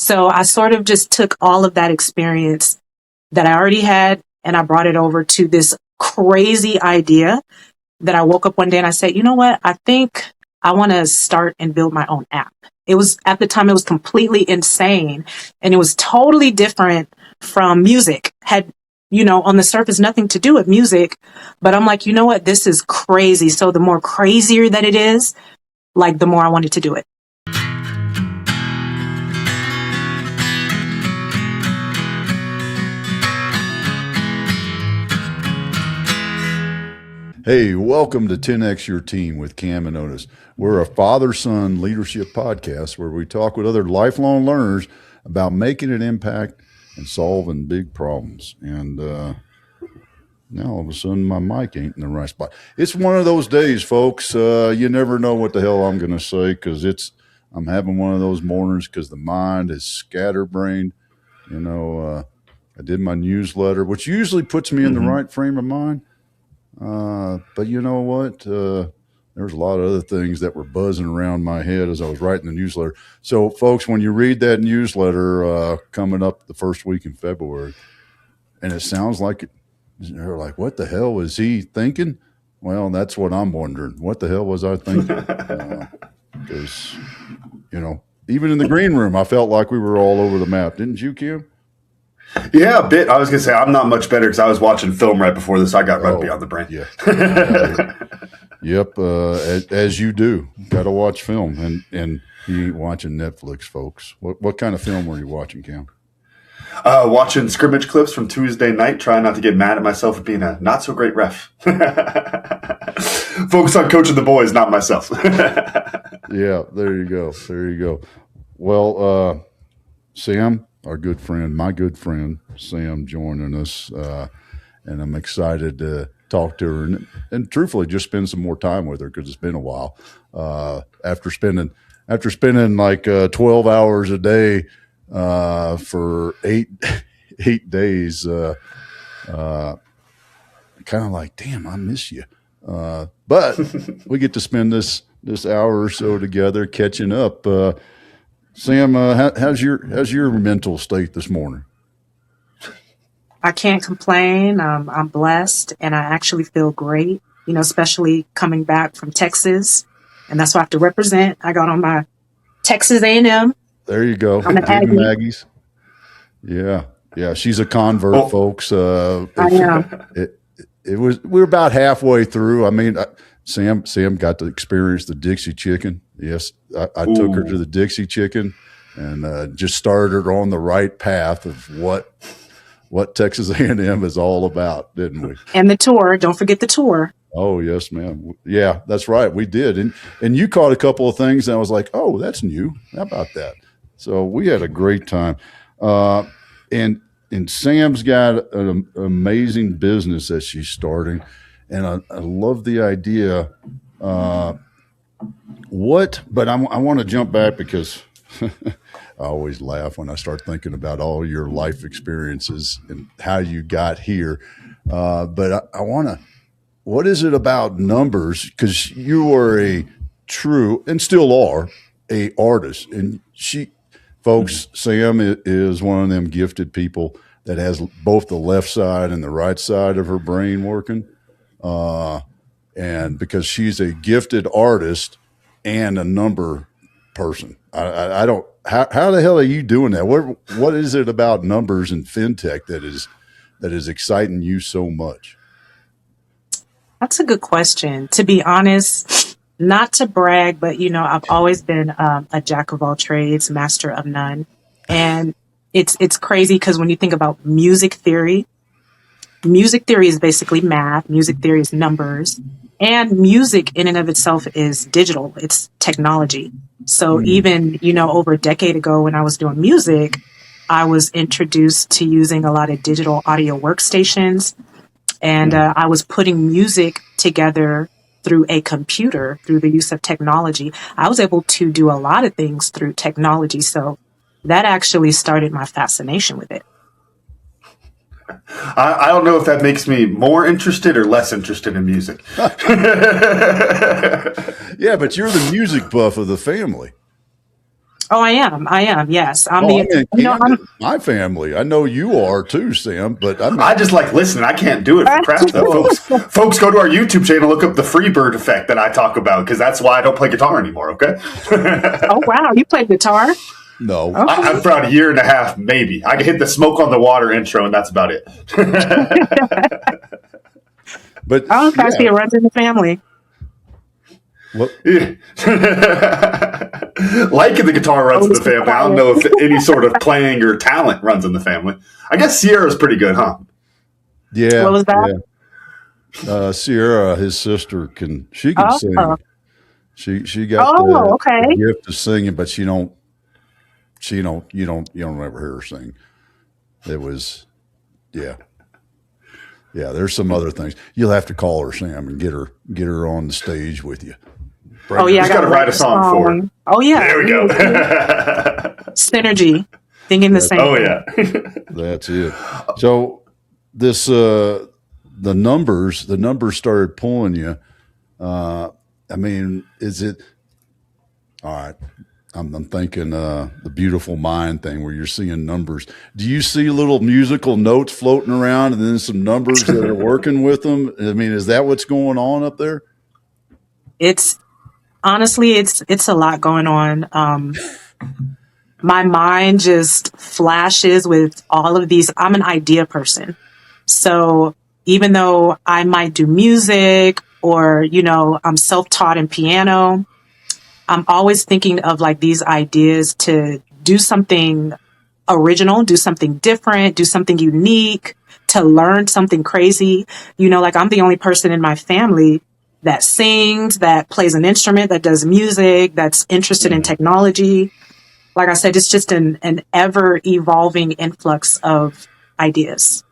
So I sort of just took all of that experience that I already had and I brought it over to this crazy idea that I woke up one day and I said, you know what? I think I want to start and build my own app. It was at the time, it was completely insane and it was totally different from music. Had, on the surface, nothing to do with music, but I'm like, you know what? This is crazy. So the more crazier that it is, like the more I wanted to do it. Hey, welcome to 10X Your Team with Cam and Otis. We're a father-son leadership podcast where we talk with other lifelong learners about making an impact and solving big problems. And now all of a sudden my mic ain't in the right spot. It's one of those days, folks. You never know what the hell I'm going to say because I'm having one of those mornings because the mind is scatterbrained. I did my newsletter, which usually puts me in the right frame of mind. But you know what? There's a lot of other things that were buzzing around my head as I was writing the newsletter. So, folks, when you read that newsletter coming up the first week in February, and it sounds like you're like, what the hell was he thinking? Well, that's what I'm wondering. What the hell was I thinking? Because, even in the green room, I felt like we were all over the map. Didn't you, Kim? Yeah, a bit. I was going to say I'm not much better because I was watching film right before this. I got rugby on the brain. Yeah. Yep. As you do. Got to watch film. And you ain't watching Netflix, folks. What kind of film were you watching, Cam? Watching scrimmage clips from Tuesday night, trying not to get mad at myself for being a not so great ref. Focus on coaching the boys, not myself. Yeah, there you go. Well, Sam, my good friend Sam, joining us, and I'm excited to talk to her and truthfully just spend some more time with her because it's been a while. After spending like 12 hours a day for eight days, kind of like, damn, I miss you. But we get to spend this hour or so together catching up. Sam, how's your mental state this morning? I can't complain. I'm blessed and I actually feel great, especially coming back from Texas. And that's what I have to represent. I got on my Texas A&M. There you go. I'm an Aggies. Yeah. She's a convert, folks. I am. We're about halfway through. I mean, Sam got to experience the Dixie chicken. Yes, I took her to the Dixie chicken and just started her on the right path of what Texas A&M is all about, didn't we? And the tour. Don't forget the tour. Oh, yes, ma'am. Yeah, that's right. We did. And you caught a couple of things, and I was like, oh, that's new. How about that? So we had a great time. And Sam's got an amazing business that she's starting, and I love the idea. But I want to jump back because I always laugh when I start thinking about all your life experiences and how you got here. But I want to, what is it about numbers? Because you are a true, and still are, a artist. And folks, Sam is one of them gifted people that has both the left side and the right side of her brain working. And because she's a gifted artist and a number person, I don't. How the hell are you doing that? What is it about numbers and FinTech that is exciting you so much? That's a good question. To be honest, not to brag, but I've always been a jack of all trades, master of none, and it's crazy because when you think about music theory is basically math. Music theory is numbers. And music in and of itself is digital. It's technology. So even, over a decade ago when I was doing music, I was introduced to using a lot of digital audio workstations. And I was putting music together through a computer, through the use of technology. I was able to do a lot of things through technology. So that actually started my fascination with it. I don't know if that makes me more interested or less interested in music. Yeah, but you're the music buff of the family. Oh, I am. I am. Yes. I'm Oh, I the, mean, you know, I'm, my family. I know you are too, Sam. But I mean, I just like listening. I can't do it for craft though, well, folks. Folks, go to our YouTube channel, look up the Freebird effect that I talk about, because that's why I don't play guitar anymore. Okay. oh, wow. You play guitar? no. Okay. For about a year and a half, maybe. I can hit the smoke on the water intro, and that's about it. But Oh, okay. I see yeah, it runs in the family. what? Yeah. Liking the guitar runs in Otis the is family. I don't quiet. know if any sort of playing or talent runs in the family. I guess Sierra's pretty good, huh? What Yeah, was that? yeah. Sierra, his sister, she can Oh, sing. She got oh, the okay. gift of singing, but you don't ever hear her sing. It was yeah. Yeah, there's some other things. You'll have to call her, Sam, and get her on the stage with you. Oh, Bring her. yeah. I Just got got to to write write a the song for her. song. Oh, yeah. There we go. Synergy. Thinking the That, same Oh, thing. yeah. that's it. So this the numbers started pulling you. I mean, is it all right? I'm thinking the beautiful mind thing where you're seeing numbers. Do you see little musical notes floating around and then some numbers that are working with them? I mean, is that what's going on up there? It's honestly, it's a lot going on. My mind just flashes with all of these. I'm an idea person. So even though I might do music or, I'm self-taught in piano, I'm always thinking of like these ideas to do something original, do something different, do something unique, to learn something crazy. Like I'm the only person in my family that sings, that plays an instrument, that does music, that's interested in technology. Like I said, it's just an ever evolving influx of ideas.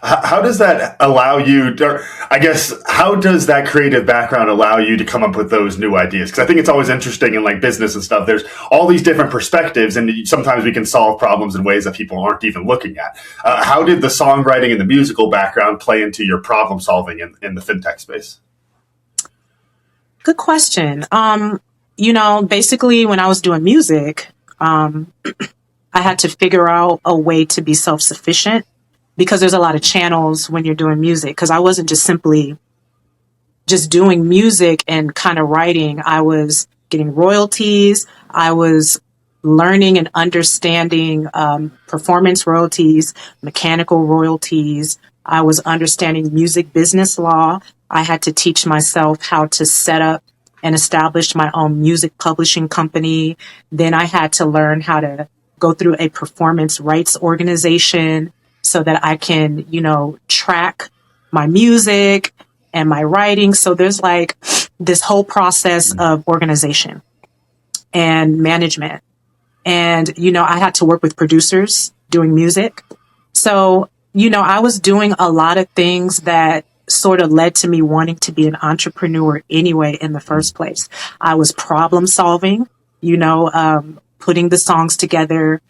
How does that allow you, or I guess, how does that creative background allow you to come up with those new ideas? Because I think it's always interesting in like business and stuff. There's all these different perspectives, and sometimes we can solve problems in ways that people aren't even looking at. How did the songwriting and the musical background play into your problem solving in the fintech space? Good question. Basically when I was doing music, I had to figure out a way to be self-sufficient because there's a lot of channels when you're doing music. Because I wasn't just simply just doing music and kind of writing. I was getting royalties. I was learning and understanding performance royalties, mechanical royalties. I was understanding music business law. I had to teach myself how to set up and establish my own music publishing company. Then I had to learn how to go through a performance rights organization so that I can, track my music and my writing. So there's like this whole process of organization and management. And, I had to work with producers doing music. So, I was doing a lot of things that sort of led to me wanting to be an entrepreneur anyway in the first place. I was problem solving, putting the songs together,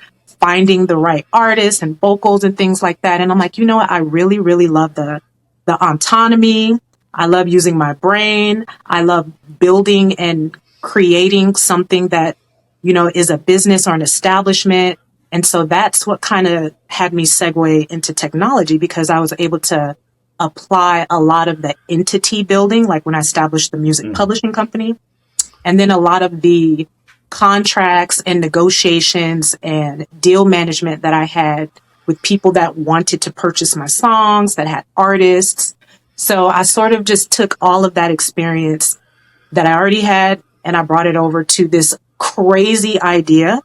finding the right artists and vocals and things like that. And I'm like, what? I really, really love the autonomy. I love using my brain. I love building and creating something that, is a business or an establishment. And so that's what kind of had me segue into technology because I was able to apply a lot of the entity building, like when I established the music publishing company, and then a lot of the contracts and negotiations and deal management that I had with people that wanted to purchase my songs, that had artists. So I sort of just took all of that experience that I already had and I brought it over to this crazy idea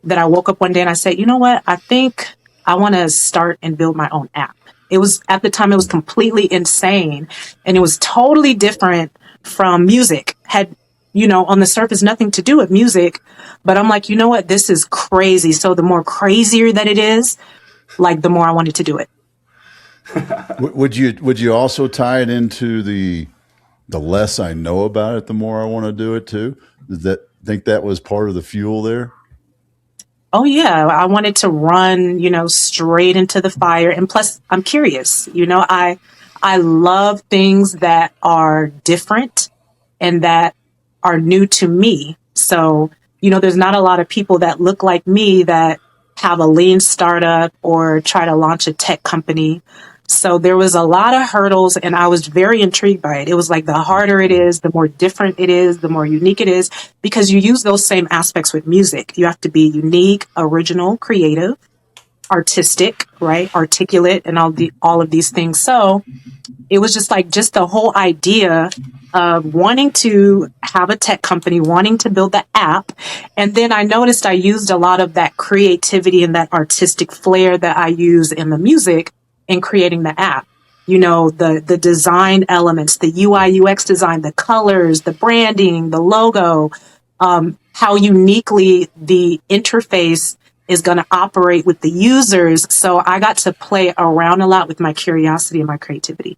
that I woke up one day and I said, you know what? I think I want to start and build my own app. It was at the time, it was completely insane and it was totally different from music. Had, on the surface, nothing to do with music, but I'm like, you know what? This is crazy. So the more crazier that it is, like the more I wanted to do it. Would you also tie it into the less I know about it, the more I want to do it too? Does that think that was part of the fuel there? Oh yeah, I wanted to run, straight into the fire. And plus I'm curious, I love things that are different and that are new to me. So There's not a lot of people that look like me that have a lean startup or try to launch a tech company. So there was a lot of hurdles, and I was very intrigued by it. It was like the harder it is, the more different it is, the more unique it is, because you use those same aspects with music. You have to be unique, original, creative, artistic, right? Articulate, and all of these things. So it was just the whole idea of wanting to have a tech company, wanting to build the app. And then I noticed I used a lot of that creativity and that artistic flair that I use in the music in creating the app. The design elements, the UI, UX design, the colors, the branding, the logo, how uniquely the interface is going to operate with the users. So I got to play around a lot with my curiosity and my creativity.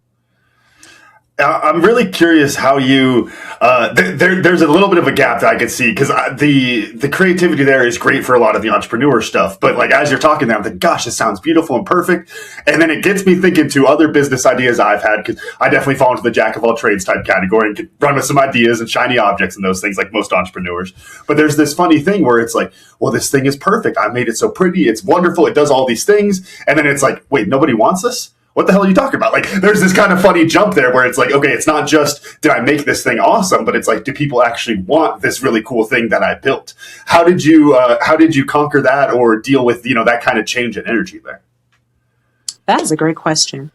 I'm really curious how you. There's a little bit of a gap that I could see because the creativity there is great for a lot of the entrepreneur stuff. But like as you're talking there, I'm thinking, gosh, this sounds beautiful and perfect. And then it gets me thinking to other business ideas I've had because I definitely fall into the jack of all trades type category and could run with some ideas and shiny objects and those things like most entrepreneurs. But there's this funny thing where it's like, well, this thing is perfect. I made it so pretty. It's wonderful. It does all these things. And then it's like, wait, nobody wants this? What the hell are you talking about? Like, there's this kind of funny jump there where it's like, okay, it's not just, did I make this thing awesome? But it's like, do people actually want this really cool thing that I built? How did you conquer that or deal with, that kind of change in energy there? That is a great question.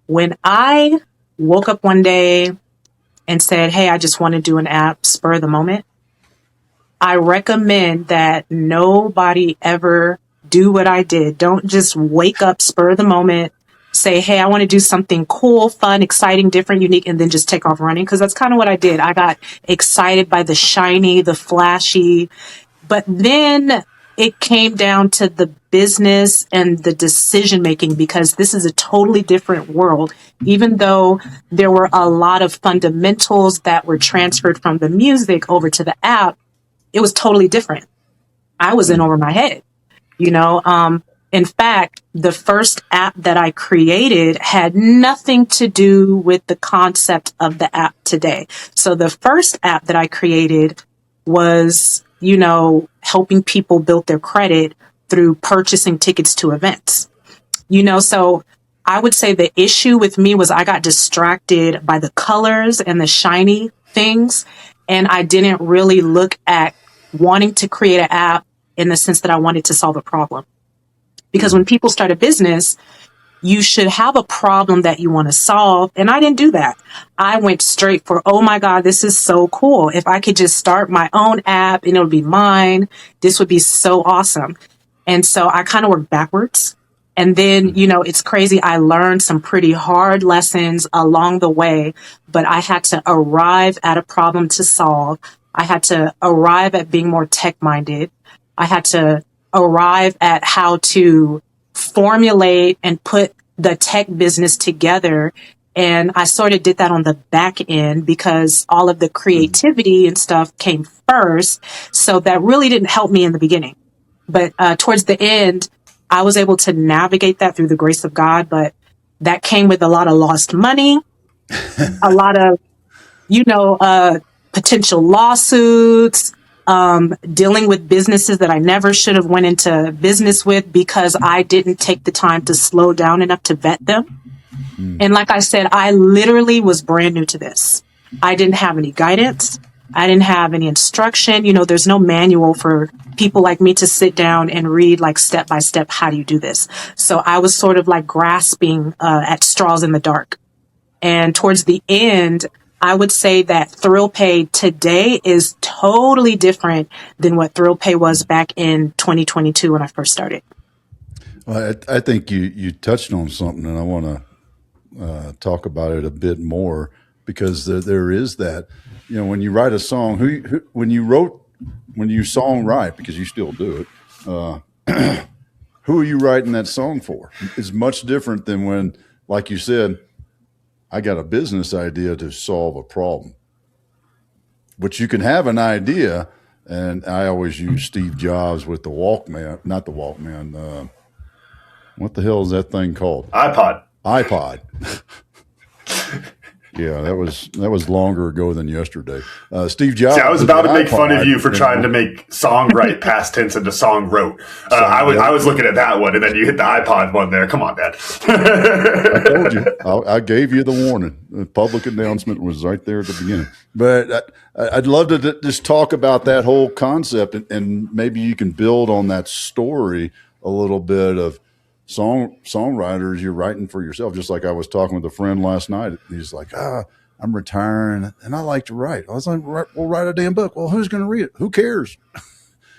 When I woke up one day and said, hey, I just want to do an app, spur of the moment, I recommend that nobody ever do what I did. Don't just wake up, spur of the moment, say, hey, I want to do something cool, fun, exciting, different, unique, and then just take off running. Because that's kind of what I did. I got excited by the shiny, the flashy. But then it came down to the business and the decision making, because this is a totally different world. Even though there were a lot of fundamentals that were transferred from the music over to the app, it was totally different. I was in over my head, In fact, the first app that I created had nothing to do with the concept of the app today. So the first app that I created was, helping people build their credit through purchasing tickets to events. So I would say the issue with me was I got distracted by the colors and the shiny things, and I didn't really look at wanting to create an app in the sense that I wanted to solve a problem. Because when people start a business, you should have a problem that you want to solve. And I didn't do that. I went straight for, oh my God, this is so cool. If I could just start my own app and it would be mine, this would be so awesome. And so I kind of worked backwards. And then, it's crazy. I learned some pretty hard lessons along the way, but I had to arrive at a problem to solve. I had to arrive at being more tech minded. I had to arrive at how to formulate and put the tech business together. And I sort of did that on the back end because all of the creativity and stuff came first. So that really didn't help me in the beginning. But towards the end, I was able to navigate that through the grace of God. But that came with a lot of lost money, a lot of, potential lawsuits, dealing with businesses that I never should have went into business with because I didn't take the time to slow down enough to vet them. And like I said, I literally was brand new to this. I didn't have any guidance. I didn't have any instruction. There's no manual for people like me to sit down and read like step by step, how do you do this? So I was sort of like grasping at straws in the dark. And towards the end, I would say that ThrillPay today is totally different than what ThrillPay was back in 2022 when I first started. Well, I think you touched on something, and I want to talk about it a bit more because there is that, when you write a song, when you songwrite, because you still do it, who are you writing that song for? It's much different than when, like you said, I got a business idea to solve a problem. But you can have an idea, and I always use Steve Jobs with the Walkman, not the Walkman. What the hell is that thing called? iPod. Yeah, that was longer ago than yesterday. Steve Jobs. See, I was about to make fun of you for trying to make songwrite past tense into song wrote. I was looking at that one, and then you hit the iPod one there. Come on, Dad. I told you. I gave you the warning. The public announcement was right there at the beginning. But I'd love to just talk about that whole concept, and maybe you can build on that story a little bit of songwriters you're writing for yourself. Just like I was talking with a friend last night. He's like, I'm retiring and I like to write. I was like, well, write a damn book. Well, who's going to read it? Who cares?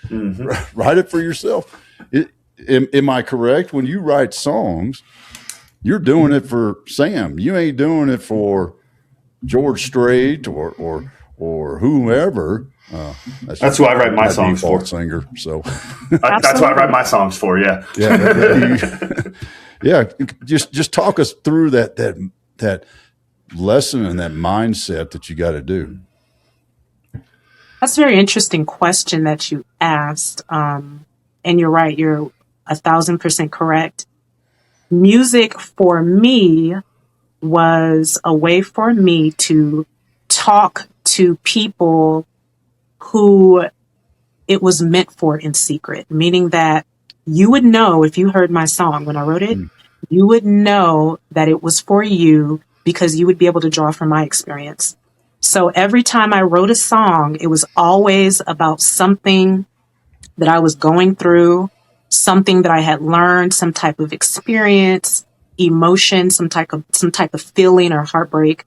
Mm-hmm. Write it for yourself. Am I correct? When you write songs, you're doing it for Sam. You ain't doing it for George Strait or whomever. That's who I write my songs for. Singer, so that's who I write my songs for. Yeah, yeah. Just talk us through that lesson and that mindset that you got to do. That's a very interesting question that you asked, and you're right. You're 1,000% correct. Music for me was a way for me to talk to people who it was meant for in secret, meaning that you would know if you heard my song when I wrote it, you would know that it was for you because you would be able to draw from my experience. So every time I wrote a song, it was always about something that I was going through, something that I had learned, some type of experience, emotion, some type of feeling or heartbreak.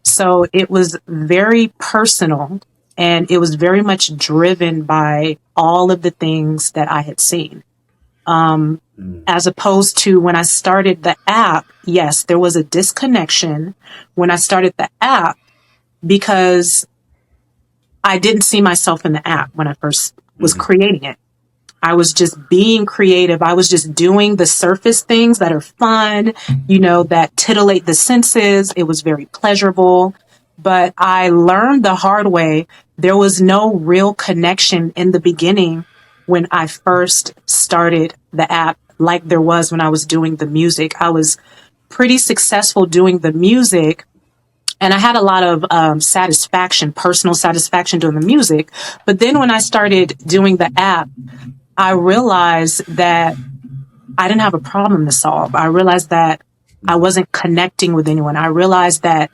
So it was very personal. And it was very much driven by all of the things that I had seen. As opposed to when I started the app, yes, there was a disconnection when I started the app because I didn't see myself in the app when I first was creating it. I was just being creative. I was just doing the surface things that are fun, that titillate the senses. It was very pleasurable. But I learned the hard way. There was no real connection in the beginning when I first started the app like there was when I was doing the music. I was pretty successful doing the music, and I had a lot of personal satisfaction doing the music. But then when I started doing the app, I realized that I didn't have a problem to solve. I realized that I wasn't connecting with anyone. I realized that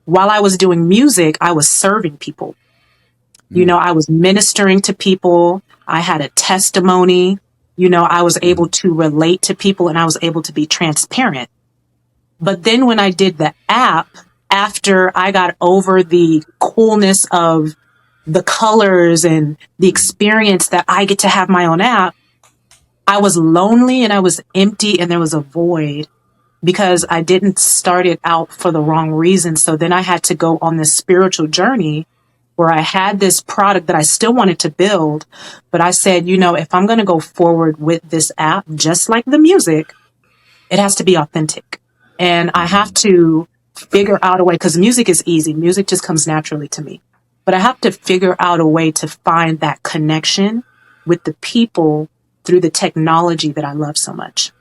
while I was doing music, I was serving people. I was ministering to people. I had a testimony. I was able to relate to people and I was able to be transparent. But then when I did the app, after I got over the coolness of the colors and the experience that I get to have my own app, I was lonely and I was empty and there was a void. Because I didn't start it out for the wrong reason. So then I had to go on this spiritual journey where I had this product that I still wanted to build. But I said, if I'm going to go forward with this app, just like the music, it has to be authentic. And I have to figure out a way, because music is easy. Music just comes naturally to me. But I have to figure out a way to find that connection with the people through the technology that I love so much.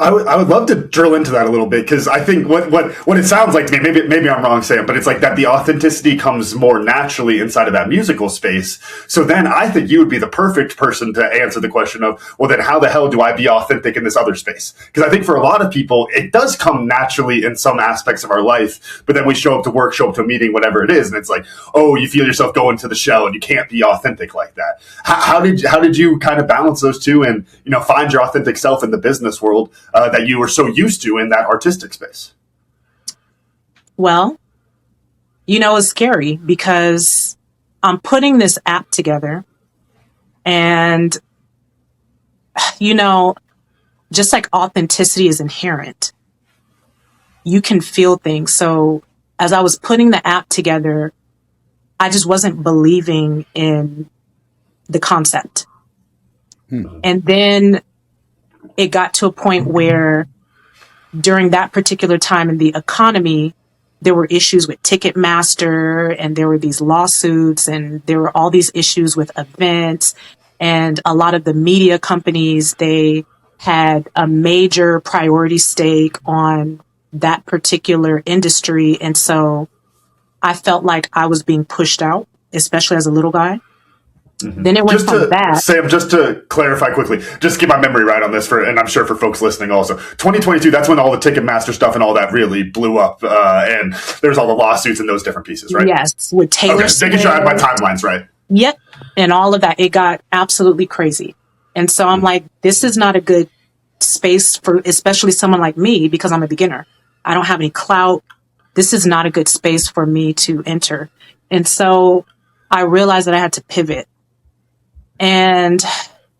I would love to drill into that a little bit, because I think what it sounds like to me, maybe I'm wrong, Sam, but it's like that the authenticity comes more naturally inside of that musical space. So then I think you would be the perfect person to answer the question of, well, then how the hell do I be authentic in this other space? Because I think for a lot of people, it does come naturally in some aspects of our life, but then we show up to work, show up to a meeting, whatever it is, and it's like, oh, you feel yourself going to the shell and you can't be authentic like that. How did you kind of balance those two and find your authentic self in the business world that you were so used to in that artistic space? Well, it's scary because I'm putting this app together and, just like authenticity is inherent, you can feel things. So as I was putting the app together, I just wasn't believing in the concept. And then it got to a point where during that particular time in the economy, there were issues with Ticketmaster and there were these lawsuits and there were all these issues with events, and a lot of the media companies, they had a major priority stake on that particular industry. And so I felt like I was being pushed out, especially as a little guy. Then it went from that. Sam, just to clarify quickly, just to get my memory right on this, and I'm sure for folks listening also, 2022, that's when all the Ticketmaster stuff and all that really blew up, and there's all the lawsuits and those different pieces, right? Yes, with Taylor Swift. Making sure I have my timelines right. Yep, and all of that. It got absolutely crazy. And so I'm like, this is not a good space for, especially someone like me, because I'm a beginner. I don't have any clout. This is not a good space for me to enter. And so I realized that I had to pivot. And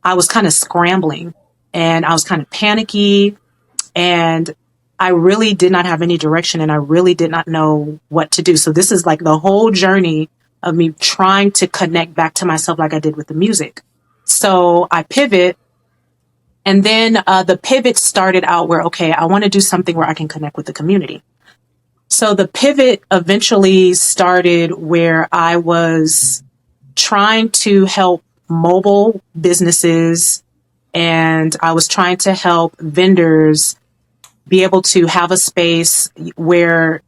I was kind of scrambling and I was kind of panicky and I really did not have any direction and I really did not know what to do. So this is like the whole journey of me trying to connect back to myself like I did with the music. So I pivot and then the pivot started out where, okay, I want to do something where I can connect with the community. So the pivot eventually started where I was trying to help mobile businesses and I was trying to help vendors be able to have a space where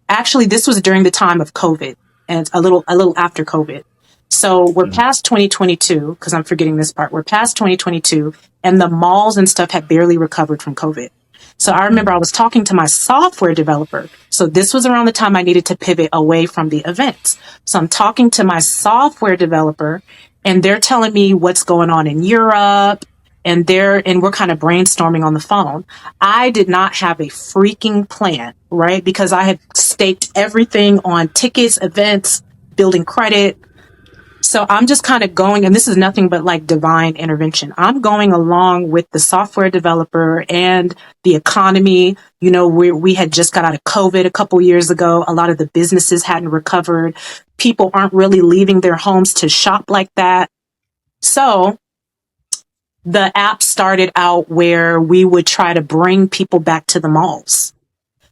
actually this was during the time of COVID and a little after COVID. So we're past 2022 because I'm forgetting this part. We're past 2022 and the malls and stuff had barely recovered from COVID. So I remember I was talking to my software developer. So this was around the time I needed to pivot away from the events. So I'm talking to my software developer and they're telling me what's going on in Europe and we're kind of brainstorming on the phone. I did not have a freaking plan, right? Because I had staked everything on tickets, events, building credit. So I'm just kind of going, and this is nothing but like divine intervention. I'm going along with the software developer and the economy. You know, we had just got out of COVID a couple years ago. A lot of the businesses hadn't recovered. People aren't really leaving their homes to shop like that. So the app started out where we would try to bring people back to the malls.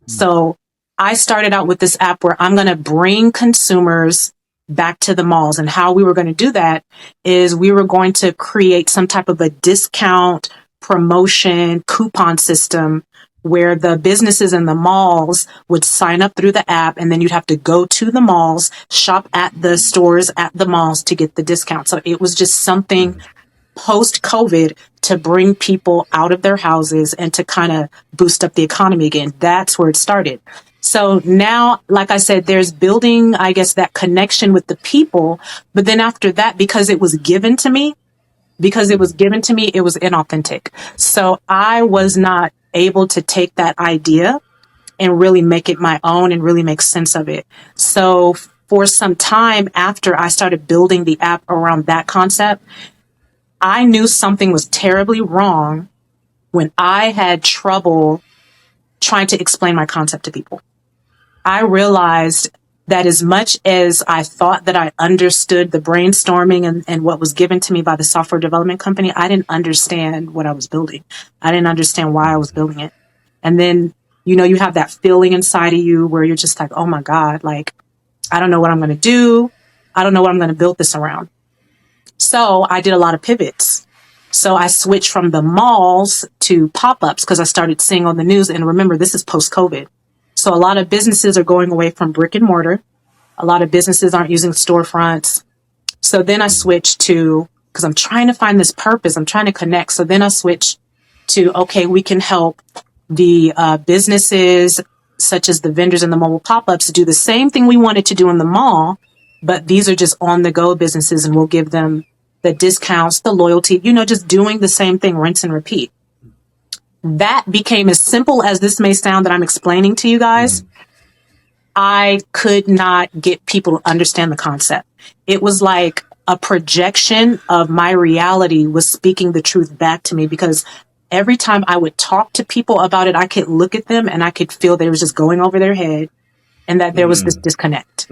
So I started out with this app where I'm going to bring consumers back to the malls. And how we were going to do that is we were going to create some type of a discount promotion coupon system where the businesses in the malls would sign up through the app and then you'd have to go to the malls, shop at the stores at the malls to get the discount. So it was just something post-COVID to bring people out of their houses and to kind of boost up the economy again. That's where it started. So now, like I said, there's building, I guess, that connection with the people. But then after that, because it was given to me, it was inauthentic. So I was not able to take that idea and really make it my own and really make sense of it. So for some time after I started building the app around that concept, I knew something was terribly wrong when I had trouble trying to explain my concept to people. I realized that as much as I thought that I understood the brainstorming and what was given to me by the software development company, I didn't understand what I was building. I didn't understand why I was building it. And then, you know, you have that feeling inside of you where you're just like, oh my God, like, I don't know what I'm going to do. I don't know what I'm going to build this around. So I did a lot of pivots. So I switched from the malls to pop-ups because I started seeing on the news. And remember, this is post-COVID. So a lot of businesses are going away from brick and mortar. A lot of businesses aren't using storefronts. So then I switched to, because I'm trying to find this purpose, I'm trying to connect. So then I switched to, okay, we can help the businesses such as the vendors and the mobile pop-ups do the same thing we wanted to do in the mall, but these are just on-the-go businesses and we'll give them the discounts, the loyalty, you know, just doing the same thing, rinse and repeat. That became, as simple as this may sound that I'm explaining to you guys, I could not get people to understand the concept. It was like a projection of my reality was speaking the truth back to me because every time I would talk to people about it, I could look at them and I could feel they was just going over their head and that there was this disconnect.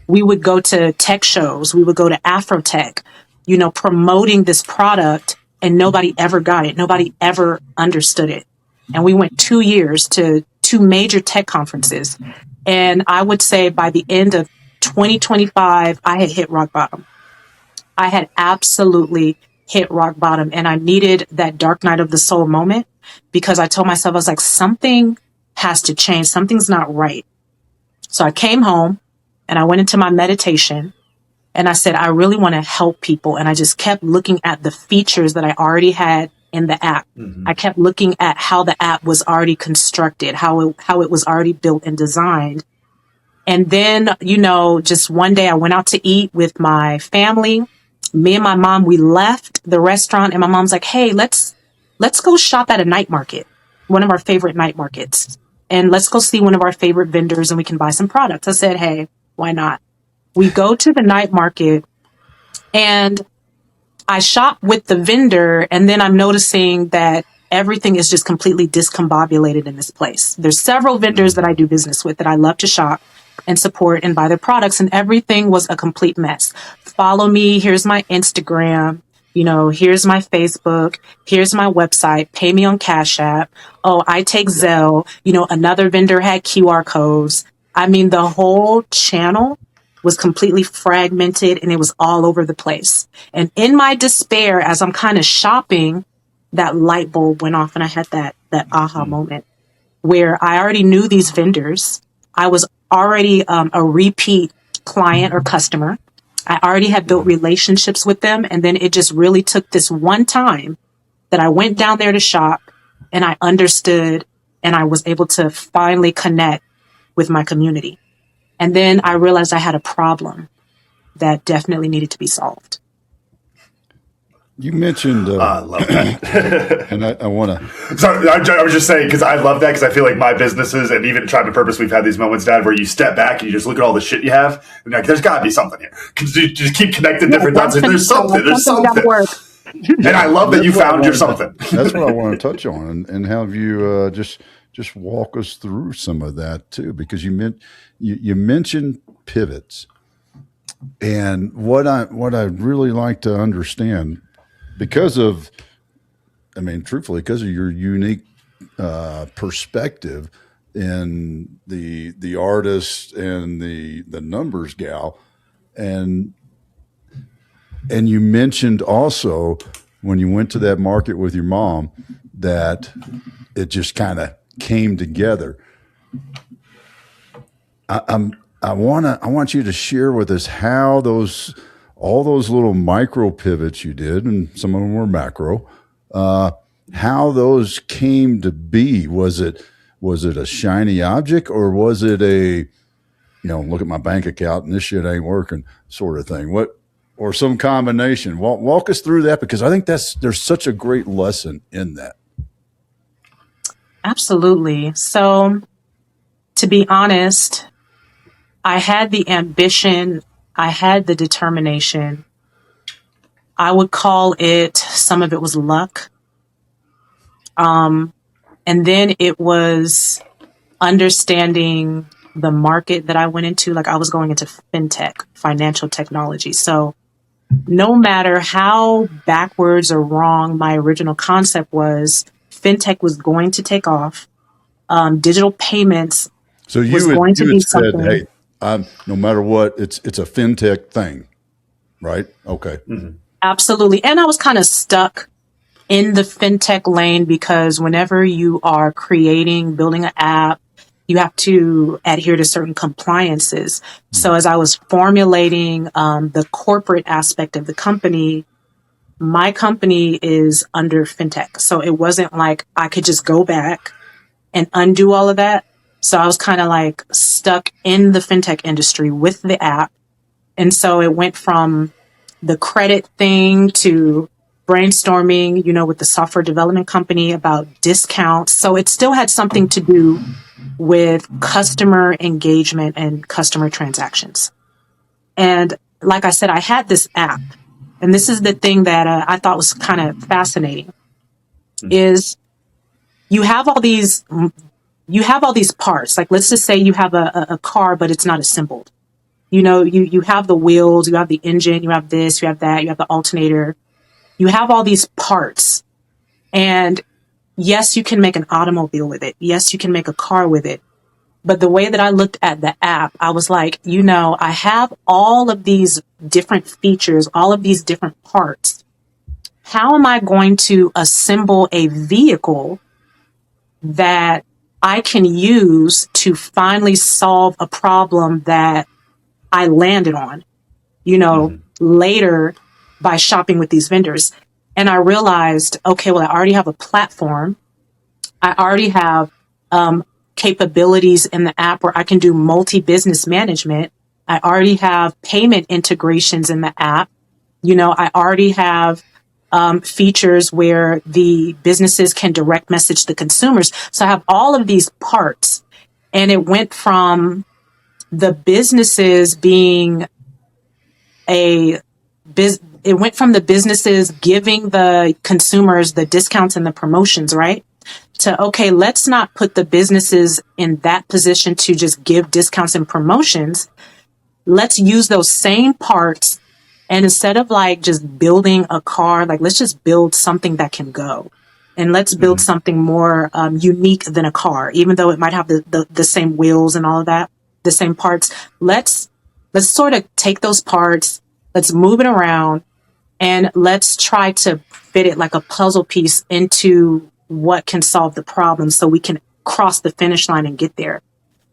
We would go to tech shows. We would go to Afrotech, you know, promoting this product. And nobody ever got it. Nobody ever understood it. And we went 2 years to 2 major tech conferences. And I would say by the end of 2025, I had hit rock bottom. I had absolutely hit rock bottom. And I needed that dark night of the soul moment because I told myself, I was like, something has to change. Something's not right. So I came home and I went into my meditation and I said, I really want to help people. And I just kept looking at the features that I already had in the app. I kept looking at how the app was already constructed, how it was already built and designed. And then, just one day I went out to eat with my family. Me and my mom, we left the restaurant and my mom's like, hey, let's go shop at a night market, one of our favorite night markets. And let's go see one of our favorite vendors and we can buy some products. I said, hey, why not? We go to the night market and I shop with the vendor, and then I'm noticing that everything is just completely discombobulated in this place. There's several vendors that I do business with that I love to shop and support and buy their products, and everything was a complete mess. Follow me. Here's my Instagram. Here's my Facebook. Here's my website. Pay me on Cash App. Oh, I take Zelle. Another vendor had QR codes. I mean, the whole channel was completely fragmented and it was all over the place. And in my despair, as I'm kind of shopping, that light bulb went off and I had that aha moment where I already knew these vendors. I was already a repeat client or customer. I already had built relationships with them. And then it just really took this one time that I went down there to shop and I understood and I was able to finally connect with my community. And then I realized I had a problem that definitely needed to be solved. You mentioned, I love that. and I want to. Sorry, I was just saying, because I love that, because I feel like my businesses and even Tribe to Purpose, we've had these moments, Dad, where you step back and you just look at all the shit you have, and you're like, there's got to be something here. Because you just keep connecting different dots. There's something. And I love that you found your something. That's what I want to touch on, and have you just walk us through some of that too, because you mentioned pivots, and what I'd really like to understand, truthfully, because of your unique perspective in the artist and the numbers gal, and you mentioned also when you went to that market with your mom that it just kind of came together. I want you to share with us how all those little micro pivots you did, and some of them were macro, how those came to be. Was it a shiny object, or was it a, look at my bank account and this shit ain't working sort of thing? Or some combination? Walk us through that, because I think there's such a great lesson in that. Absolutely. So, to be honest, I had the ambition, I had the determination. I would call it, some of it was luck. And then it was understanding the market that I went into. Like, I was going into FinTech, financial technology. So no matter how backwards or wrong my original concept was, FinTech was going to take off. Digital payments so you was had, going to you be had said, something. hey, no matter what, it's a FinTech thing, right? Okay. Mm-hmm. Absolutely. And I was kind of stuck in the FinTech lane because whenever you are building an app, you have to adhere to certain compliances. So as I was formulating the corporate aspect of the company, my company is under FinTech. So it wasn't like I could just go back and undo all of that. So I was kind of like stuck in the FinTech industry with the app. And so it went from the credit thing to brainstorming, with the software development company about discounts. So it still had something to do with customer engagement and customer transactions. And like I said, I had this app, and this is the thing that I thought was kind of fascinating, is you have all these parts. Like, let's just say you have a car, but it's not assembled. You have the wheels, you have the engine, you have this, you have that, you have the alternator. You have all these parts. And yes, you can make an automobile with it. Yes, you can make a car with it. But the way that I looked at the app, I was like, I have all of these different features, all of these different parts. How am I going to assemble a vehicle that I can use to finally solve a problem that I landed on, later by shopping with these vendors. And I realized, okay, well, I already have a platform. I already have capabilities in the app where I can do multi-business management. I already have payment integrations in the app. I already have features where the businesses can direct message the consumers. So I have all of these parts. And it went from the businesses being it went from the businesses giving the consumers the discounts and the promotions, right? To, okay, let's not put the businesses in that position to just give discounts and promotions. Let's use those same parts. And instead of like just building a car, like let's just build something that can go. And let's build something more unique than a car, even though it might have the same wheels and all of that, the same parts. Let's sort of take those parts, let's move it around, and let's try to fit it like a puzzle piece into what can solve the problem so we can cross the finish line and get there.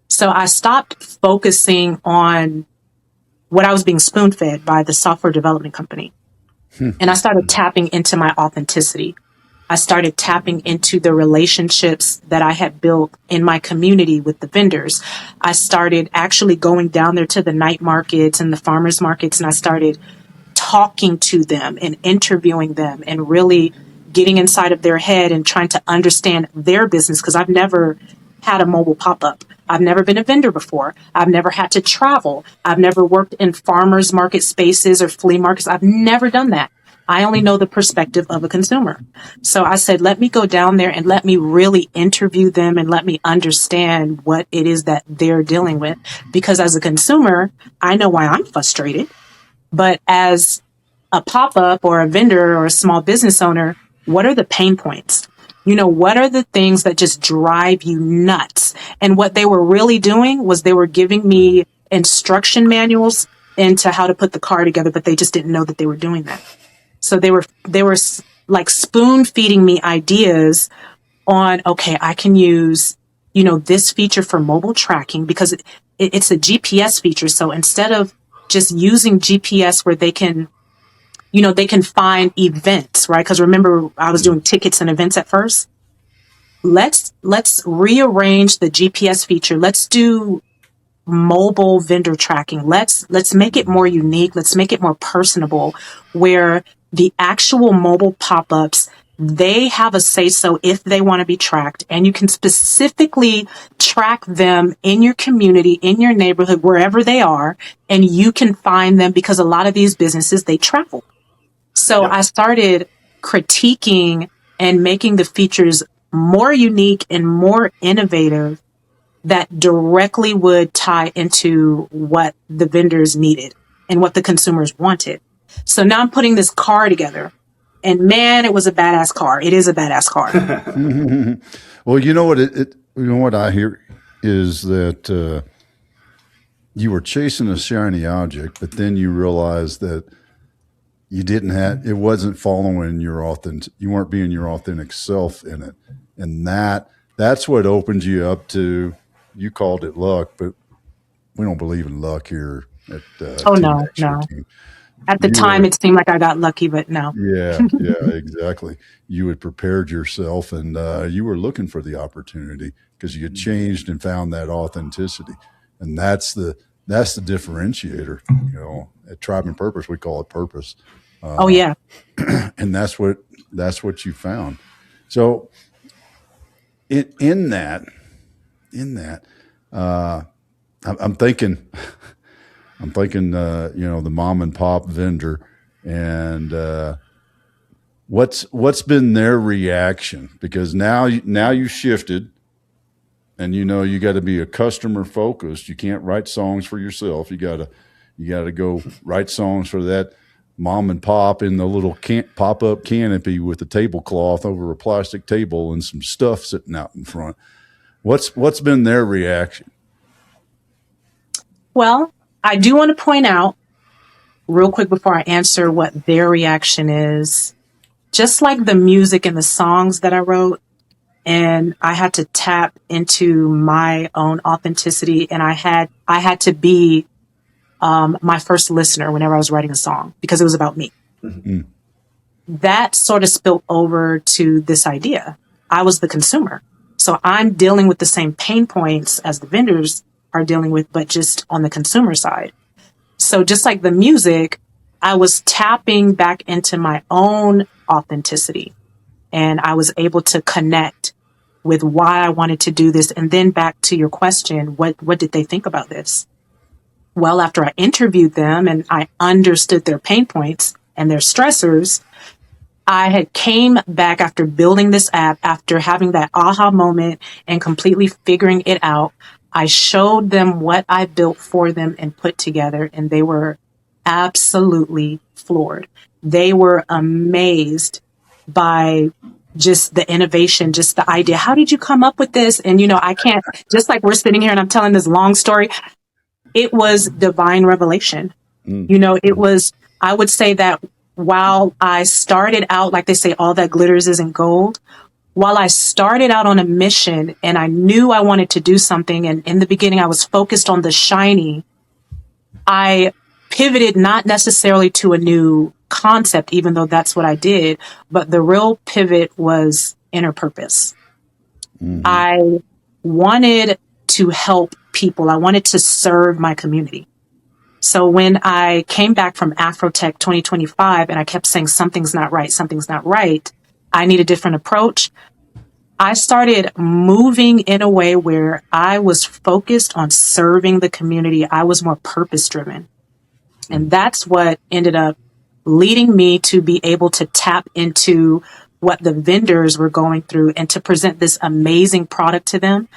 So I stopped focusing on what I was being spoon-fed by the software development company. And I started tapping into my authenticity. I started tapping into the relationships that I had built in my community with the vendors. I started actually going down there to the night markets and the farmers markets, and I started talking to them and interviewing them and really getting inside of their head and trying to understand their business, because I've never had a mobile pop-up. I've never been a vendor before. I've never had to travel. I've never worked in farmers market spaces or flea markets. I've never done that. I only know the perspective of a consumer. So I said, let me go down there and let me really interview them and let me understand what it is that they're dealing with. Because as a consumer, I know why I'm frustrated. But as a pop-up or a vendor or a small business owner, what are the pain points? What are the things that just drive you nuts? And what they were really doing was they were giving me instruction manuals into how to put the car together, but they just didn't know that they were doing that. So they were like spoon feeding me ideas on, okay, I can use, this feature for mobile tracking because it's a GPS feature. So instead of just using GPS where they can find events, right? Because remember, I was doing tickets and events at first. Let's rearrange the GPS feature. Let's do mobile vendor tracking. Let's make it more unique. Let's make it more personable, where the actual mobile pop-ups, they have a say-so if they want to be tracked, and you can specifically track them in your community, in your neighborhood, wherever they are, and you can find them because a lot of these businesses, they travel. So I started critiquing and making the features more unique and more innovative that directly would tie into what the vendors needed and what the consumers wanted. So now I'm putting this car together, and man, it was a badass car. It is a badass car. Well, what I hear is that you were chasing a shiny object, but then you realized that it wasn't following you weren't being your authentic self in it. And that's what opened you up to, you called it luck, but we don't believe in luck here at Oh, no. Team. At the time, it seemed like I got lucky, but no. Yeah, exactly. You had prepared yourself, and you were looking for the opportunity because you had changed and found that authenticity. And that's the differentiator. At Tribe and Purpose, we call it purpose. Oh yeah. And that's what you found. So in that, I'm thinking, the mom and pop vendor, and what's been their reaction? Because now you shifted, and you got to be a customer focused. You can't write songs for yourself. You got to go write songs for that mom and pop in the little pop-up canopy with a tablecloth over a plastic table and some stuff sitting out in front. What's been their reaction? Well, I do want to point out real quick before I answer what their reaction is, just like the music and the songs that I wrote, and I had to tap into my own authenticity, and I had to be my first listener whenever I was writing a song because it was about me. Mm-hmm. That sort of spilled over to this idea. I was the consumer. So I'm dealing with the same pain points as the vendors are dealing with, but just on the consumer side. So just like the music, I was tapping back into my own authenticity, and I was able to connect with why I wanted to do this. And then back to your question, what did they think about this? Well, after I interviewed them and I understood their pain points and their stressors, I had came back after building this app, after having that aha moment and completely figuring it out. I showed them what I built for them and put together, and they were absolutely floored. They were amazed by just the innovation, just the idea. How did you come up with this? And, I can't, just like we're sitting here and I'm telling this long story, it was divine revelation. It was, I would say that while I started out, like they say, all that glitters isn't gold. While I started out on a mission and I knew I wanted to do something, and in the beginning I was focused on the shiny, I pivoted not necessarily to a new concept, even though that's what I did, but the real pivot was inner purpose. Mm-hmm. I wanted to help people. I wanted to serve my community. So when I came back from Afrotech 2025 and I kept saying something's not right, I need a different approach, I started moving in a way where I was focused on serving the community. I was more purpose driven. And that's what ended up leading me to be able to tap into what the vendors were going through and to present this amazing product to them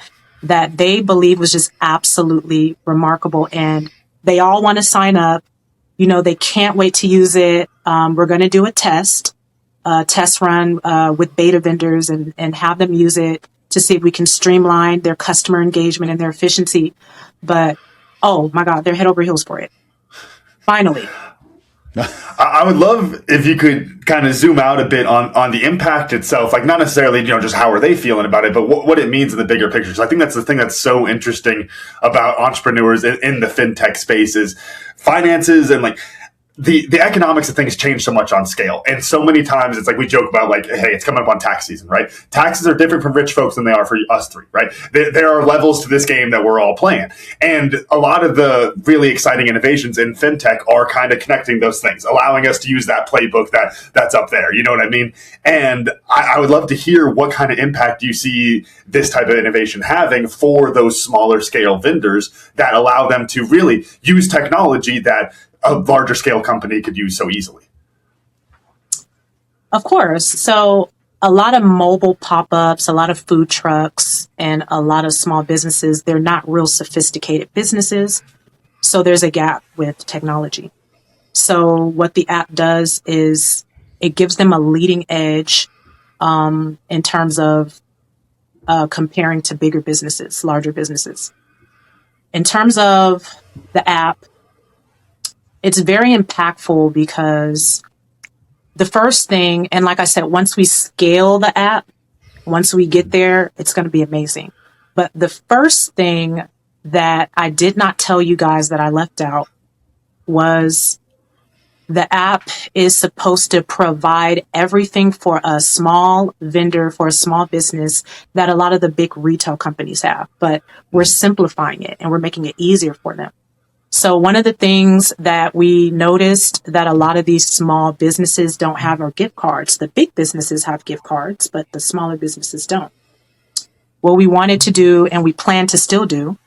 that they believe was just absolutely remarkable. And they all want to sign up. They can't wait to use it. We're going to do a test run with beta vendors and have them use it to see if we can streamline their customer engagement and their efficiency. But, oh my God, they're head over heels for it. Finally. I would love if you could kind of zoom out a bit on the impact itself, like not necessarily, just how are they feeling about it, but what it means in the bigger picture. So I think that's the thing that's so interesting about entrepreneurs in the fintech space is finances and like the economics of things change so much on scale. And so many times it's like we joke about like, hey, it's coming up on tax season, right? Taxes are different from rich folks than they are for us three, right? There are levels to this game that we're all playing. And a lot of the really exciting innovations in fintech are kind of connecting those things, allowing us to use that playbook that's up there. You know what I mean? And I would love to hear what kind of impact you see this type of innovation having for those smaller scale vendors that allow them to really use technology that a larger scale company could use so easily. Of course. So a lot of mobile pop-ups, a lot of food trucks, and a lot of small businesses, they're not real sophisticated businesses. So there's a gap with technology. So what the app does is it gives them a leading edge in terms of comparing to bigger businesses, larger businesses. In terms of the app, it's very impactful because the first thing, and like I said, once we scale the app, once we get there, it's going to be amazing. But the first thing that I did not tell you guys that I left out was the app is supposed to provide everything for a small vendor, for a small business that a lot of the big retail companies have. But we're simplifying it and we're making it easier for them. So one of the things that we noticed that a lot of these small businesses don't have are gift cards. The big businesses have gift cards, but the smaller businesses don't. What we wanted to do, and we plan to still do,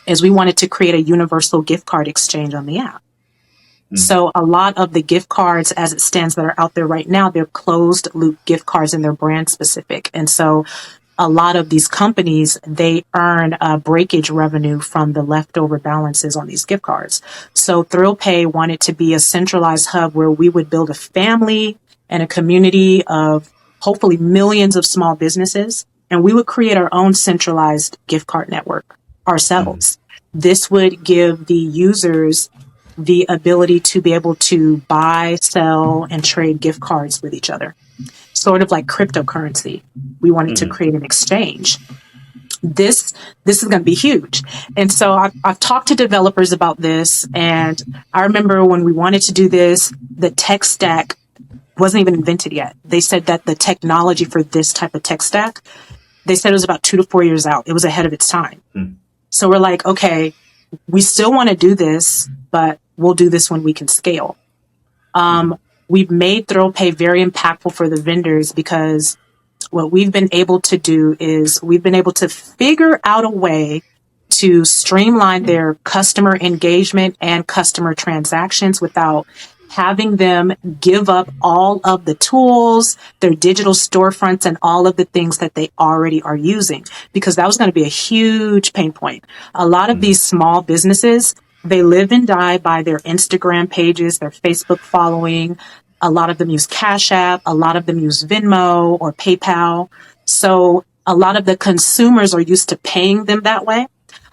is we wanted to create a universal gift card exchange on the app. Mm-hmm. So a lot of the gift cards as it stands that are out there right now, they're closed loop gift cards and they're brand specific. And so a lot of these companies, they earn breakage revenue from the leftover balances on these gift cards. So ThrillPay wanted to be a centralized hub where we would build a family and a community of hopefully millions of small businesses, and we would create our own centralized gift card network ourselves. Mm-hmm. This would give the users the ability to be able to buy, sell, and trade gift cards with each other. sort of like cryptocurrency. We wanted to create an exchange. This is going to be huge. And so I've talked to developers about this. And I remember when we wanted to do this, the tech stack wasn't even invented yet. They said that the technology for this type of tech stack, they said it was about 2 to 4 years out. It was ahead of its time. So we're like, okay, we still want to do this, but we'll do this when we can scale. We've made ThrillPay very impactful for the vendors because what we've been able to do is we've been able to figure out a way to streamline their customer engagement and customer transactions without having them give up all of the tools, their digital storefronts, and all of the things that they already are using, because that was going to be a huge pain point. A lot of these small businesses, they live and die by their Instagram pages, their Facebook following. A lot of them use Cash App. A lot of them use Venmo or PayPal. So a lot of the consumers are used to paying them that way.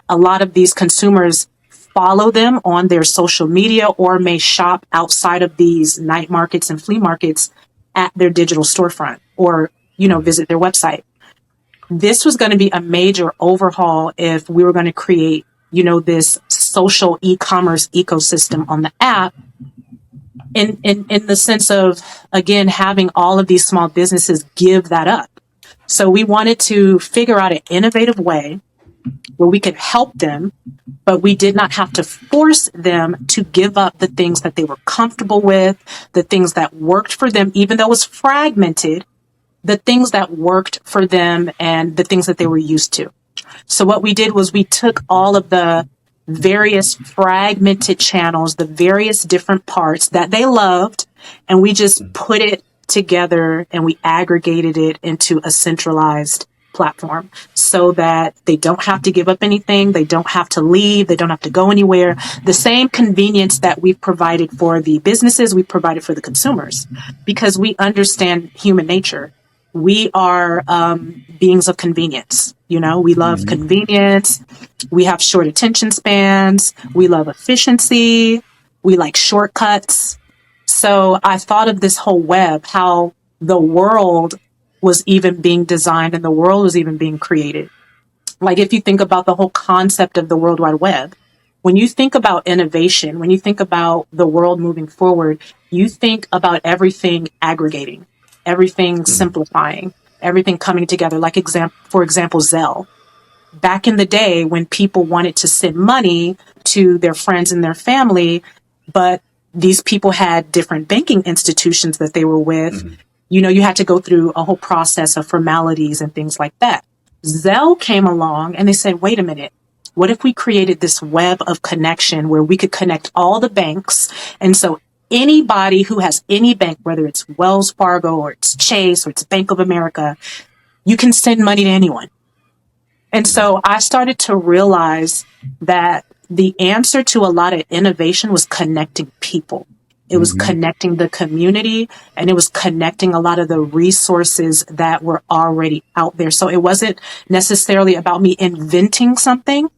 A lot of these consumers follow them on their social media or may shop outside of these night markets and flea markets at their digital storefront or, visit their website. This was going to be a major overhaul if we were going to create, this social e-commerce ecosystem on the app. In the sense of, again, having all of these small businesses give that up. So we wanted to figure out an innovative way where we could help them, but we did not have to force them to give up the things that they were comfortable with, the things that worked for them, even though it was fragmented, the things that worked for them and the things that they were used to. So what we did was we took all of the various fragmented channels, the various different parts that they loved, and we just put it together and we aggregated it into a centralized platform so that they don't have to give up anything. They don't have to leave. They don't have to go anywhere. The same convenience that we've provided for the businesses, we provided for the consumers because we understand human nature. We are beings of convenience. We love convenience. We have short attention spans. We love efficiency. We like shortcuts. So I thought of this whole web, how the world was even being designed and the world was even being created. Like if you think about the whole concept of the World Wide Web, when you think about innovation, when you think about the world moving forward, you think about everything aggregating, everything simplifying, everything coming together. Like for example, Zelle. Back in the day when people wanted to send money to their friends and their family, but these people had different banking institutions that they were with, you had to go through a whole process of formalities and things like that. Zelle came along and they said, wait a minute, what if we created this web of connection where we could connect all the banks? And so anybody who has any bank, whether it's Wells Fargo or it's Chase or it's Bank of America, you can send money to anyone. And so I started to realize that the answer to a lot of innovation was connecting people. It was connecting the community and it was connecting a lot of the resources that were already out there. So it wasn't necessarily about me inventing something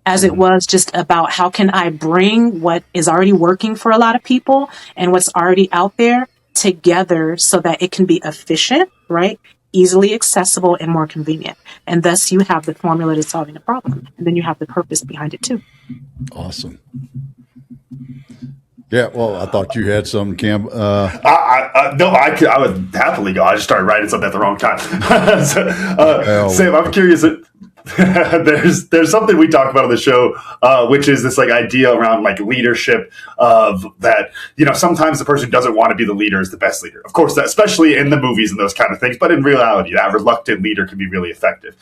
as it was just about how can I bring what is already working for a lot of people and what's already out there together so that it can be efficient, right? Easily accessible and more convenient. And thus you have the formula to solving the problem. And then you have the purpose behind it too. Awesome. Yeah, well, I thought you had something, Cam. No, I would happily go. I just started writing something at the wrong time. Sam, I'm curious. There's something we talk about on the show, which is this idea around leadership of that, sometimes the person who doesn't want to be the leader is the best leader. Of course, that, especially in the movies and those kind of things. But in reality, that reluctant leader can be really effective.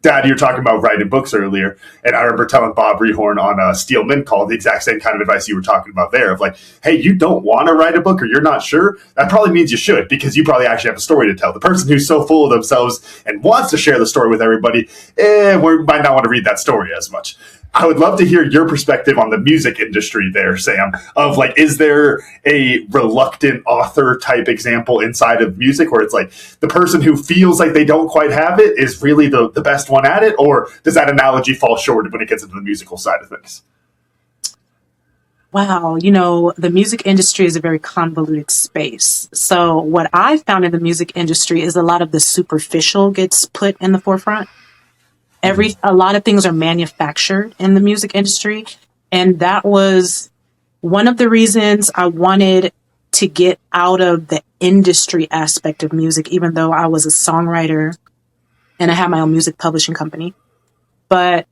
Dad, you were talking about writing books earlier. And I remember telling Bob Rehorn on Steel Mint Call the exact same kind of advice you were talking about there of hey, you don't want to write a book or you're not sure. That probably means you should because you probably actually have a story to tell. The person who's so full of themselves and wants to share the story with everybody, we might not want to read that story as much. I would love to hear your perspective on the music industry there, Sam, of is there a reluctant author type example inside of music where it's the person who feels like they don't quite have it is really the best one at it? Or does that analogy fall short when it gets into the musical side of things? wow, the music industry is a very convoluted space. So what I found in the music industry is a lot of the superficial gets put in the forefront. A lot of things are manufactured in the music industry. And that was one of the reasons I wanted to get out of the industry aspect of music, even though I was a songwriter and I had my own music publishing company. But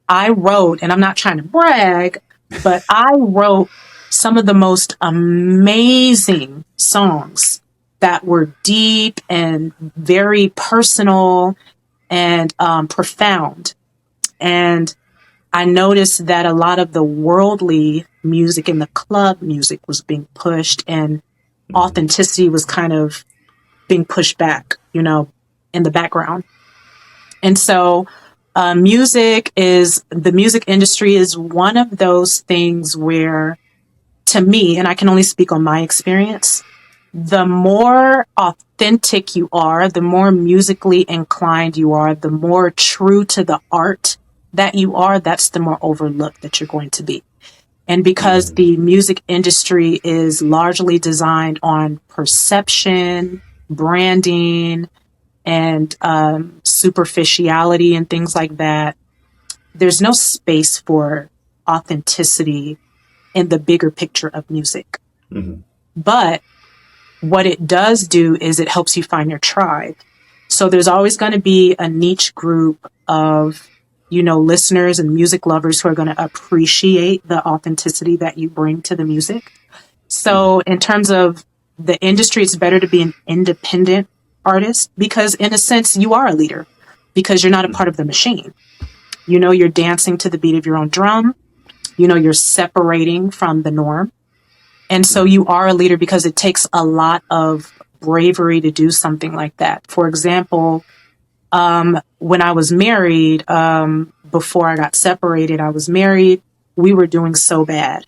I wrote, and I'm not trying to brag, but I wrote some of the most amazing songs that were deep and very personal and profound. And I noticed that a lot of the worldly music and the club music was being pushed, and authenticity was kind of being pushed back, in the background. And so the music industry is one of those things where, to me, and I can only speak on my experience, the more authentic you are, the more musically inclined you are, the more true to the art that you are, that's the more overlooked that you're going to be. And because the music industry is largely designed on perception, branding, and superficiality and things like that, there's no space for authenticity in the bigger picture of music. But what it does do is it helps you find your tribe. So there's always going to be a niche group of, listeners and music lovers who are going to appreciate the authenticity that you bring to the music. So in terms of the industry, it's better to be an independent artist because, in a sense, you are a leader because you're not a part of the machine. You're dancing to the beat of your own drum. You're separating from the norm. And so you are a leader because it takes a lot of bravery to do something like that. For example, when I was married, before I got separated, I was married. We were doing so bad.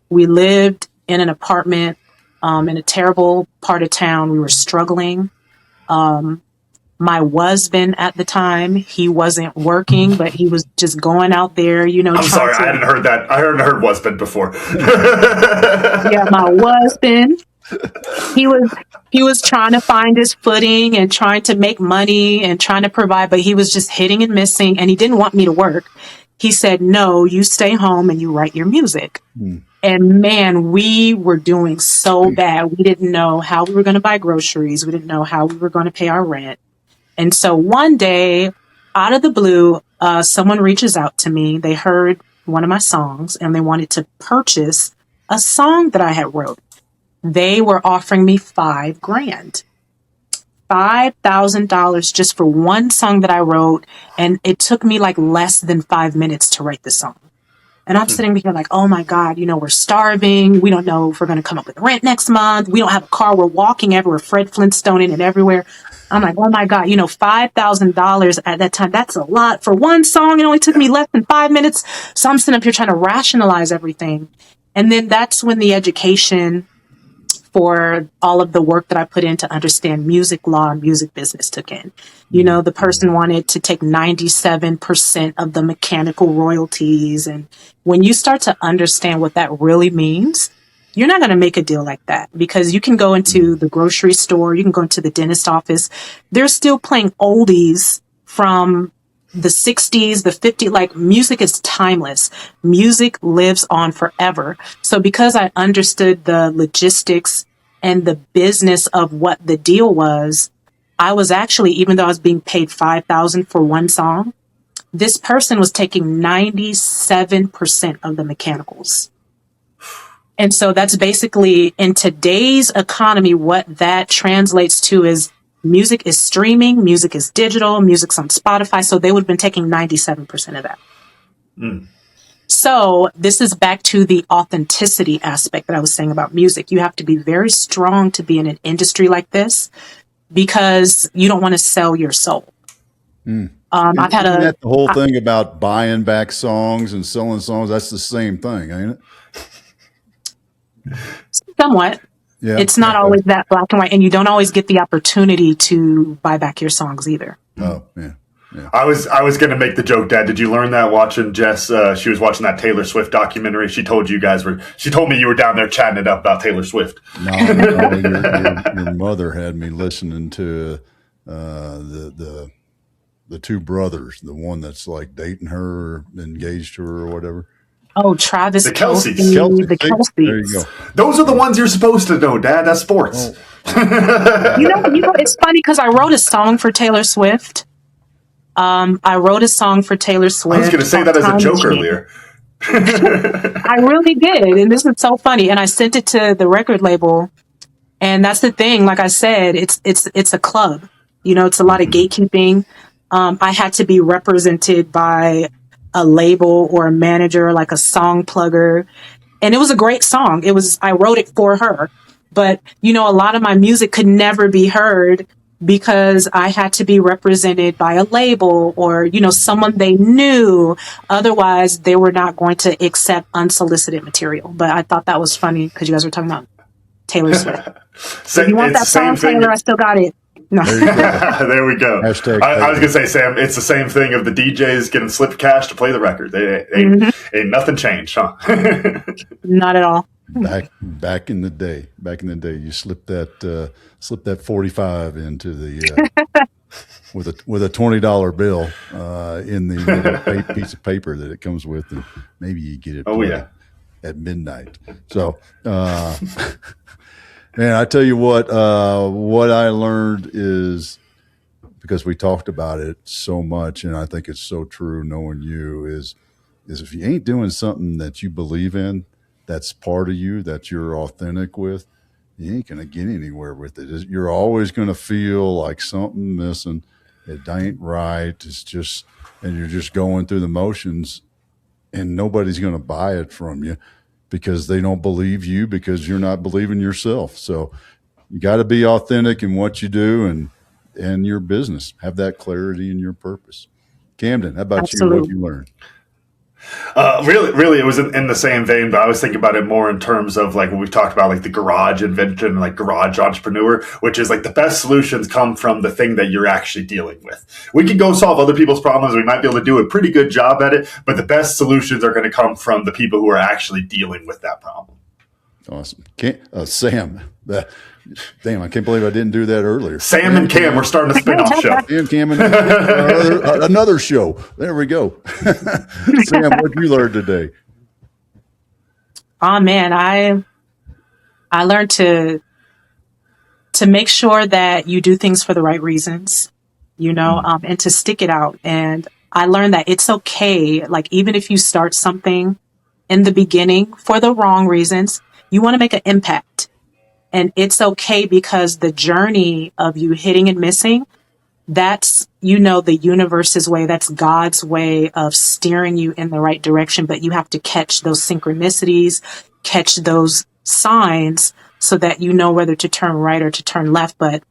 We lived in an apartment in a terrible part of town. We were struggling. My husband at the time, he wasn't working, but he was just going out there, I'm sorry, I hadn't heard that. I heard husband before. Yeah, my husband. He was trying to find his footing and trying to make money and trying to provide, but he was just hitting and missing, and he didn't want me to work. He said, "No, you stay home and you write your music." And man, we were doing so bad. We didn't know how we were going to buy groceries. We didn't know how we were going to pay our rent. And so one day, out of the blue, someone reaches out to me. They heard one of my songs and they wanted to purchase a song that I had wrote. They were offering me $5,000, $5,000 just for one song that I wrote. And it took me like less than 5 minutes to write the song. And I'm sitting here like, oh my God, we're starving. We don't know if we're going to come up with rent next month. We don't have a car. We're walking everywhere, Fred Flintstoning and everywhere. I'm like, oh my God, $5,000 at that time. That's a lot for one song. It only took me less than 5 minutes. So I'm sitting up here trying to rationalize everything. And then that's when the education for all of the work that I put in to understand music law and music business took in. The person wanted to take 97% of the mechanical royalties. And when you start to understand what that really means, you're not going to make a deal like that because you can go into the grocery store, you can go into the dentist office. They're still playing oldies from the 60s, the 50s, like music is timeless. Music lives on forever. So because I understood the logistics and the business of what the deal was, I was actually, even though I was being paid $5,000 for one song, this person was taking 97% of the mechanicals. And so that's basically, in today's economy, what that translates to is music is streaming, music is digital, music's on Spotify. So they would have been taking 97% of that. So this is back to the authenticity aspect that I was saying about music. You have to be very strong to be in an industry like this because you don't want to sell your soul. I've had the whole thing about buying back songs and selling songs. That's the same thing, ain't it? Somewhat. Yeah. It's not always that black and white, and you don't always get the opportunity to buy back your songs either. Oh, yeah. Yeah. I was going to make the joke, Dad. Did you learn that watching Jess? She was watching that Taylor Swift documentary. She told me you were down there chatting it up about Taylor Swift. No, your mother had me listening to the two brothers, the one that's like dating her, engaged to her or whatever. Oh, Travis The Kelce's. The Kelce's. There you go. Those are the ones you're supposed to know, Dad. That's sports. You know, it's funny because I wrote a song for Taylor Swift. I wrote a song for Taylor Swift. I was going to say that as a joke earlier. I really did. And this is so funny. And I sent it to the record label. And that's the thing. Like I said, it's a club. You know, it's a lot of gatekeeping. I had to be represented by a label or a manager, like a song plugger. And it was a great song. I wrote it for her. But, you know, a lot of my music could never be heard because I had to be represented by a label or, you know, someone they knew. Otherwise, they were not going to accept unsolicited material. But I thought that was funny because you guys were talking about Taylor Swift. If you want that song, Taylor, I still got it. No. There we go. I was going to say, Sam, it's the same thing of the DJs getting slip cash to play the record. Ain't nothing changed, huh? Not at all. Back in the day, you slipped that 45 into the with a $20 bill in the little piece of paper that it comes with, and maybe you get it at midnight. So. Man, I tell you what I learned is, because we talked about it so much, and I think it's so true knowing you, is if you ain't doing something that you believe in, that's part of you, that you're authentic with, you ain't going to get anywhere with it. You're always going to feel like something missing. It ain't right. It's just, and you're just going through the motions, and nobody's going to buy it from you, because they don't believe you, because you're not believing yourself. So you got to be authentic in what you do and your business. Have that clarity in your purpose. Camden, how about you? What you learned? Really, it was in the same vein, but I was thinking about it more in terms of like what we've talked about, like the garage invention, like garage entrepreneur, which is like the best solutions come from the thing that you're actually dealing with. We can go solve other people's problems. We might be able to do a pretty good job at it, but the best solutions are going to come from the people who are actually dealing with that problem. Awesome. Sam, damn, I can't believe I didn't do that earlier. Sam and Cam, we're starting a spin-off show. Sam, Cam, and another show. There we go. Sam, what did you learn today? Oh man, I learned to make sure that you do things for the right reasons, you know, and to stick it out. And I learned that it's okay. Like, even if you start something in the beginning for the wrong reasons, you want to make an impact. And it's okay, because the journey of you hitting and missing, that's, you know, the universe's way. That's God's way of steering you in the right direction. But you have to catch those synchronicities, catch those signs, so that you know whether to turn right or to turn left. But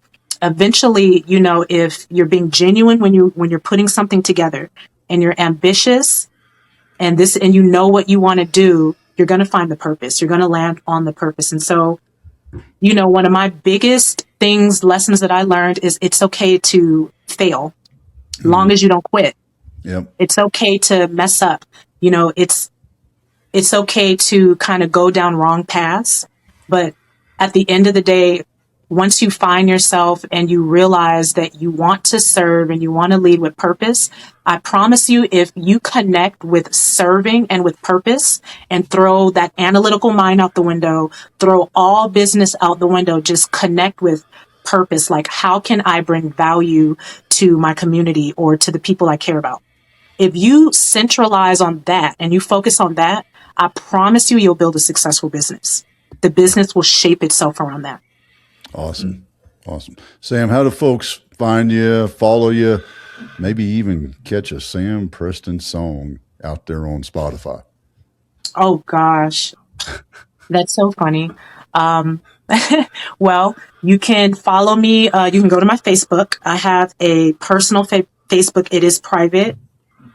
eventually, you know, if you're being genuine when you're putting something together and you're ambitious and you know what you want to do, you're going to find the purpose. You're going to land on the purpose. And so, you know, one of my biggest lessons that I learned is it's okay to fail, long as you don't quit. Yep. It's okay to mess up. You know, it's okay to kind of go down wrong paths. But at the end of the day, once you find yourself and you realize that you want to serve and you want to lead with purpose, I promise you, if you connect with serving and with purpose and throw that analytical mind out the window, throw all business out the window, just connect with purpose. Like, how can I bring value to my community or to the people I care about? If you centralize on that and you focus on that, I promise you, you'll build a successful business. The business will shape itself around that. Awesome. Sam, how do folks find you, follow you, maybe even catch a Sam Preston song out there on Spotify? Oh, gosh. That's so funny. Well, you can follow me. You can go to my Facebook. I have a personal Facebook. It is private.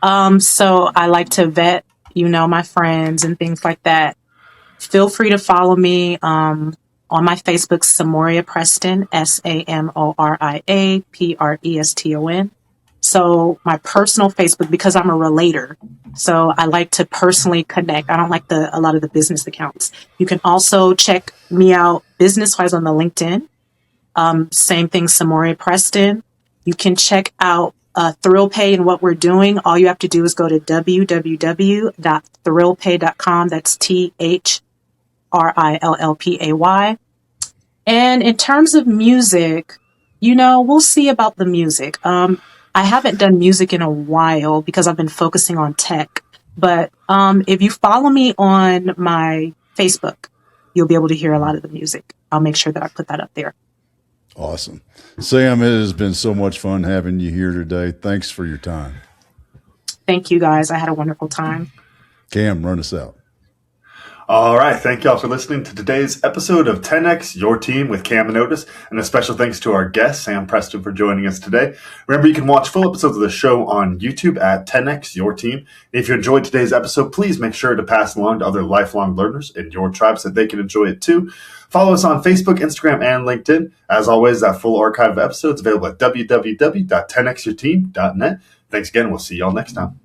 So I like to vet, you know, my friends and things like that. Feel free to follow me. On my Facebook, Samoria Preston, SAMORIA PRESTON. So my personal Facebook, because I'm a relator, so I like to personally connect. I don't like a lot of the business accounts. You can also check me out business-wise on the LinkedIn. Same thing, Samoria Preston. You can check out ThrillPay and what we're doing. All you have to do is go to www.thrillpay.com. That's THRILLPAY. And in terms of music, we'll see about the music. I haven't done music in a while because I've been focusing on tech. But if you follow me on my Facebook, you'll be able to hear a lot of the music. I'll make sure that I put that up there. Awesome. Sam, it has been so much fun having you here today. Thanks for your time. Thank you, guys. I had a wonderful time. Cam, run us out. All right. Thank y'all for listening to today's episode of 10X Your Team with Cam and Otis. And a special thanks to our guest, Sam Preston, for joining us today. Remember, you can watch full episodes of the show on YouTube at 10X Your Team. If you enjoyed today's episode, please make sure to pass along to other lifelong learners in your tribe so they can enjoy it too. Follow us on Facebook, Instagram, and LinkedIn. As always, that full archive of episodes available at www.10xyourteam.net. Thanks again. We'll see y'all next time.